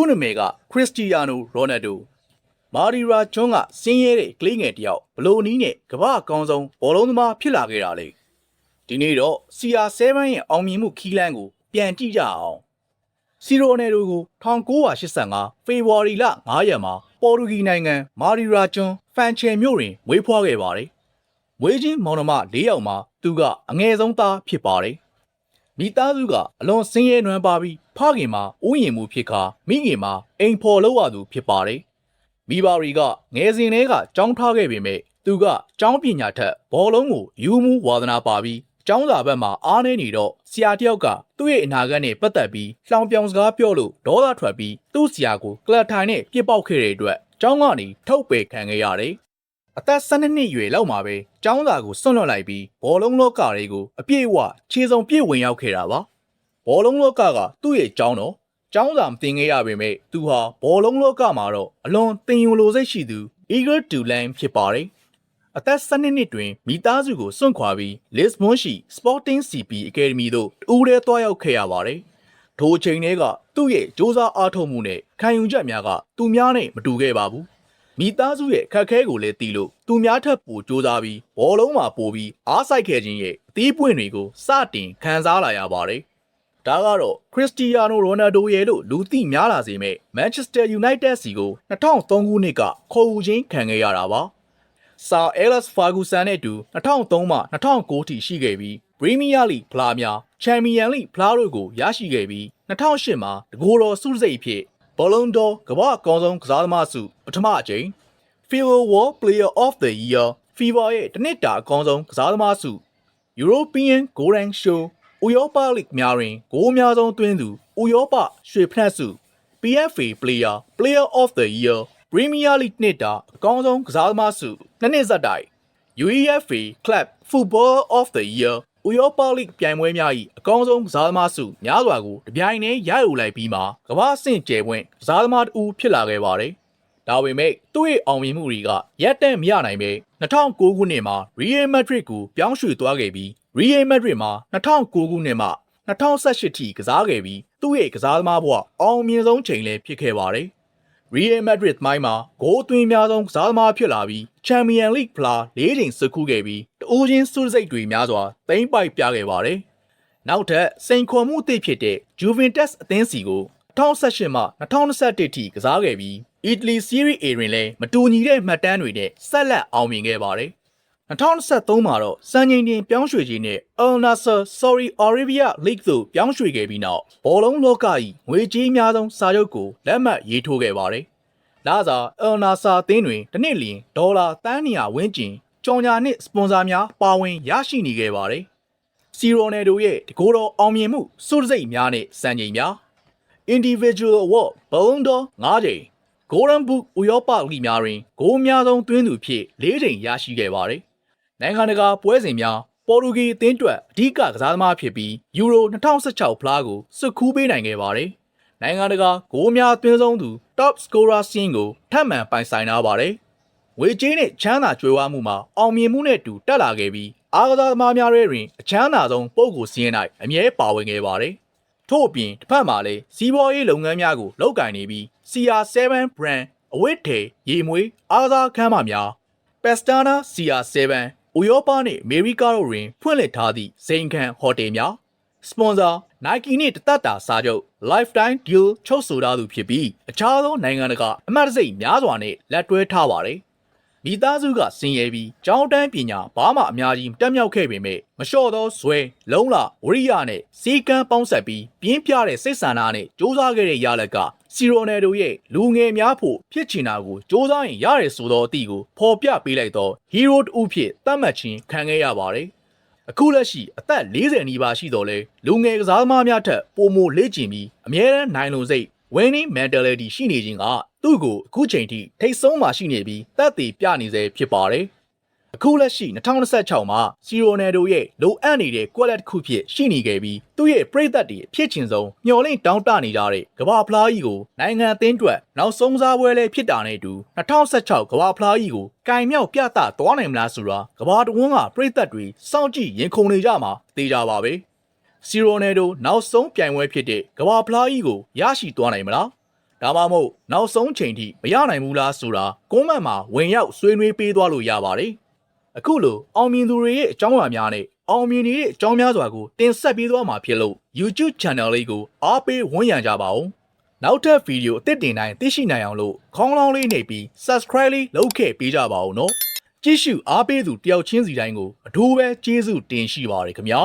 သူ့နာမည်ကခရစ္စတီယာနိုရိုနယ်ဒိုမာရီရာဂျွန်းကစင်းရဲတဲ့ကလေးငယ်တယောက်ဘလိုနီးနဲ့ကမ္ဘာအကောင်းဆုံးဘောလုံးသမားဖြစ်လာခဲ့တာလေဒီနေ့တော့ CR7 ရဲ့အောင်မြင်မှုခီးလန်းကိုပြန်ကြည့်ကြအောင်စီရိုနယ်ဒိုကို1985ဖေဖော်ဝါရီလ9ရက်မှာပေါ်တူဂီနိုင်ငံမာရီရာဂျွန်းဖန်ချယ်မြို့တွင်မွေးဖွားခဲ့ပါတယ်မွေးချင်းမောင်နှမ4ယောက်မှာသူကအငယ်ဆုံးသားဖြစ်ပါတယ်မိသားစုကအလွန်ဆင်းရဲနွမ်းပါပြီးဖခင်မှာဥယျာဉ်မှုဖြစ်ခါမိခင်မှာအိမ်ဖော်လုပ်ရသူဖြစ်ပါတယ်မိဘတွေကငယ်စဉ်တည်းကကျောင်းထားခဲ့ပေမဲ့သူကကျောင်းပညာထက်ဘောလုံးကိုယူမှုဝါသနာပါပြီးကျောင်းစာဘက်မှာအားနည်းနေတော့ဆရာတယောက်ကသူ့ရဲ့အနာဂတ်နဲ့ပတ်သက်ပြီးလှောင်ပြောင်စကားပြောလို့ဒေါသထွက်ပြီးသူ့ဆရာကိုကလပ်ထိုင်နဲ့ပြစ်ပေါက်ခဲ့တဲ့အတွက်ကျောင်းကနေထုတ်ပယ်ခံခဲ့ရတယ်အသက်12နှစ်ရွယ်လောက်မှာပဲကျောင်းစာကိုစွန့်လွတ်လိုက်ပြီးဘောလုံးလောကတွေကိုအပြည့်အဝခြေစုံပြည့်ဝင်ရောက်ခဲ့တာပါဘောလုံးလောကကသူ့ရဲ့ကျောင်းတော်ကျောင်းစာမတင်ခဲ့ရပေမဲ့သူဟာဘောလုံးလောကမှာတော့အလွန်သင်ယူလိုစိတ်ရှိသူ Eager to learn ဖြစ်ပါတယ်အသက်12နှစ်တွင်မိသားစုကိုစွန့်ခွာပြီးလစ်ဘွန်ရှိ Sporting CP Academy သို့တူးရဲသွားရောက်ခဲ့ရပါတယ်ထိုအချိန်တည်းကသူ့ရဲ့စ조사အားထုတ်မှုနဲ့ခံယူချက်များကသူများနဲ့မတူခဲ့ပါဘူးမိသားစုရဲ့ခက်ခဲကိုလည်းတီးလို့သူများထပ်ပိုစ조사ပြီးဘောလုံးမှာပိုပြီးအားစိုက်ခဲ့ခြင်းရဲ့အသီးပွင့်တွေကိုစတင်ခံစားလာရပါတယ်ဒါကတော့ခရစ္စတီယာနိုရိုနယ်ဒိုရဲ့လို့လူသိများလာစေမဲ့မန်ချက်စတာယူနိုက်တက်စီကို2003ခုနှစ်ကခေါ်ယူခြင်းခံခဲ့ရတာပါဆာအဲလက်စ်ဖာဂူဆန်နဲ့အတူ2003မှ2009ထိရှိခဲ့ပြီးပရီးမီးယားလိဖလားများချန်ပီယံလိဖလားတို့ကိုရရှိခဲ့ပြီး2008မှာတကိုယ်တော်ဆုစိတ်ဖြစ်ဘောလုံးဒေါ်ကမ္ဘာအကောင်းဆုံးကစားသမားဆုပထမအကြိမ် FIFA World Player of the Year FIFA ရဲ့တစ်နှစ်တာအကောင်းဆုံးကစားသမားဆု European Golden Show ဥရောပလိများတွင်ဂိုးအများဆုံးသွင်းသူဥရောပရွှေဖနက်ဆု PFA Player of the Year Premier League နှစ်တာအကောင်းဆုံးကစားသမားဆုနှစ်နှစ်ဆက်တိုက် UEFA Club Football of the Year ဥရောပလိပြိုင်ပွဲများ၏အကောင်းဆုံးကစားသမားဆုများစွာကိုတပြိုင်တည်းရယူလိုက်ပြီးမှကမ္ဘာအဆင့်ကျယ်ပွင့်ကစားသမားတူဖြစ်လာခဲ့ပါတယ်။ဒါပေမဲ့သူ့ရဲ့အောင်မြင်မှုတွေကရပ်တန့်မရနိုင်ပဲ2009ခုနှစ်မှာ Real Madrid ကိုပြောင်းရွှေ့သွားခဲ့ပြီး Real Madrid မှာ2009ခုနှစ်မှ2018ထိကစားခဲ့ပြီးသူ့ရဲ့ကစားသမားဘဝအောင်မြင်ဆုံးချိန်လည်းဖြစ်ခဲ့ပါတယ်။ Real Madrid မိုင်းမှာဂိုးသွင်းများဆုံးကစားသမားဖြစ်လာပြီး Champions League ဖလား၄ချိန်ဆွတ်ခူးခဲ့ပြီးတအိုးချင်းစွတ်စိတ်တွေများစွာသိမ်းပိုက်ပြခဲ့ပါတယ်။နောက်ထပ်စိန်ခေါ်မှုအသစ်ဖြစ်တဲ့ Juventus အသင်းစီကို2018မှ2021ထိကစားခဲ့ပြီး Italy Serie A တွင်လည်းမတူညီတဲ့မှတ်တမ်းတွေနဲ့ဆက်လက်အောင်မြင်ခဲ့ပါတယ်။2023မှာတော့စံချိန်တင်ပြောင်းရွှေ့ခြင်းနဲ့ Al Nassr Saudi Arabia League သို့ပြောင်းရွှေ့ခဲ့ပြီးနောက်ဘောလုံးလောက၏ငွေကြေးအများဆုံးစာချုပ်ကိုလက်မှတ်ရေးထိုးခဲ့ပါတယ်။လစာ Al Nassr အသင်းတွင်တစ်နှစ်လျင်ဒေါ်လာတန်း200ဝန်းကျင်ကြော်ညာနှင့်စပွန်ဆာများပါဝင်ရရှိနေခဲ့ပါတယ်။စီရိုနယ်ဒိုရဲ့တကိုယ်တော်အောင်မြင်မှုစွတ်စိတ်များနဲ့စံချိန်များ Individual Award Ballon d'Or 5ချိန် Golden Boot ဥရောပလိများတွင်ဂိုးအများဆုံးသွင်းသူဖြစ်4ချိန်ရရှိခဲ့ပါတယ်။နိုင်ငံတကာပွဲစဉ်များပေါ်တူဂီအသင်းအတွက်အဓိကကစားသမားဖြစ်ပြီးယူရို2016ဖလားကိုစွတ်ခူးပေးနိုင်ခဲ့ပါတယ်။နိုင်ငံတကာဂိုးများသွင်းဆုံးသူ Top Scorer စင်းကိုထပ်မံပိုင်ဆိုင်ထားပါတယ်။ငွေကြေးနဲ့ချမ်းသာကြွယ်ဝမှုမှာအောင်မြင်မှုနဲ့တူတက်လာခဲ့ပြီးအားကစားသမားများတွင်အချမ်းသာဆုံးပုဂ္ဂိုလ်စင်း၌အမြဲပါဝင်ခဲ့ပါတယ်။ထို့အပြင်တစ်ဖက်မှာလည်းစီးပွားရေးလုပ်ငန်းများကိုလုပ်ကိုင်နေပြီး CR7 brand အဝတ်ထည်ရေမွေးအားကစားခန်းမများ Pestana CR7 ဥရောပနှင့်အမေရိကတို့တွင်ဖွင့်လှစ်ထားသည့်ဇိမ်ခံဟိုတယ်များစပွန်ဆာ Nike နှင့်တသက်တာစာချုပ် Lifetime Deal ချုပ်ဆိုထားသူဖြစ်ပြီးအခြားသောနိုင်ငံတကာအမှတ်တံဆိပ်များစွာနဲ့လက်တွဲထားပါတယ်။မိသားစုကဆင်းရဲပြီးကျောင်းတန်းပညာဘာမှအများကြီးမတက်မြောက်ခဲ့ပေမဲ့မလျှော့သောဇွဲလုံလဝရိယနဲ့စီကံပေါင်းဆက်ပြီးပြင်းပြတဲ့စိတ်ဆန္ဒနဲ့စ조사ခဲ့တဲ့ရလက်ကစီရိုနယ်ဒိုရဲ့လူငယ်များဖို့ဖြစ်ချင်တာကိုစ조사ရင်ရတယ်ဆိုသောအသည့်ကိုဖော်ပြပေးလိုက်သောဟီးရိုးတူဖြစ်သတ်မှတ်ခြင်းခံခဲ့ရပါတယ်။အခုလက်ရှိအသက်40နီးပါးရှိတော်လဲလူငယ်ကစားသမားများထက်ပိုမိုလေ့ကျင့်ပြီးအမြဲတမ်းနိုင်လိုစိတ် winning mentality ရှိနေခြင်းကသူ့ကိုအခုချိန်ထိထိတ်ဆုံးမှရှိနေပြီးသက်သေပြနေစေဖြစ်ပါတယ်။အခုလက်ရှိ2026မှာစီရိုနယ်ဒိုရဲ့လိုအပ်နေတဲ့ quality တစ်ခုဖြစ်ရှိနေခဲ့ပြီးသူ့ရဲ့ပရိသတ်တွေဖြစ်ချင်ဆုံးမျှော်လင့်တောင်းတနေကြတဲ့ကမ္ဘာဖလားကြီးကိုနိုင်ငံအသင်းအတွက်နောက်ဆုံးစားပွဲလေးဖြစ်တာနဲ့အတူ2016ကမ္ဘာဖလားကြီးကိုကင်မြောက်ပြသသွားနိုင်မလားဆိုတာကမ္ဘာတဝန်းကပရိသတ်တွေစောင့်ကြည့်ရင်ခုန်နေကြမှာသိကြပါပဲ။စီရိုနယ်ဒိုနောက်ဆုံးပြိုင်ပွဲဖြစ်တဲ့ကမ္ဘာဖလားကြီးကိုရရှိသွားနိုင်မလား ဒါမှမဟုတ်နောက်ဆုံးချိန်ထိမရနိုင်ဘူးလားဆိုတာကွန်မန့်မှာဝင်ရောက်ဆွေးနွေးပေးသွားလို့ရပါတယ်အခုလိုအောင်မြင်သူတွေရဲ့အကြောင်းအရာများနဲ့အောင်မြင်နေတဲ့အကြောင်းများစွာကိုတင်ဆက်ပေးသွားမှာဖြစ်လို့ YouTube Channel လေးကိုအားပေးဝန်းရံကြပါဦးနောက်ထပ်ဗီဒီယိုအသစ်တင်တိုင်းသိရှိနိုင်အောင်လို့ခေါင်းလောင်းလေးနှိပ်ပြီး Subscribe လေးလုပ်ခဲ့ပေးကြပါဦးနော်ကြည့်ရှုအားပေးသူတယောက်ချင်းစီတိုင်းကိုအထူးပဲကျေးဇူးတင်ရှိပါရခင်ဗျာ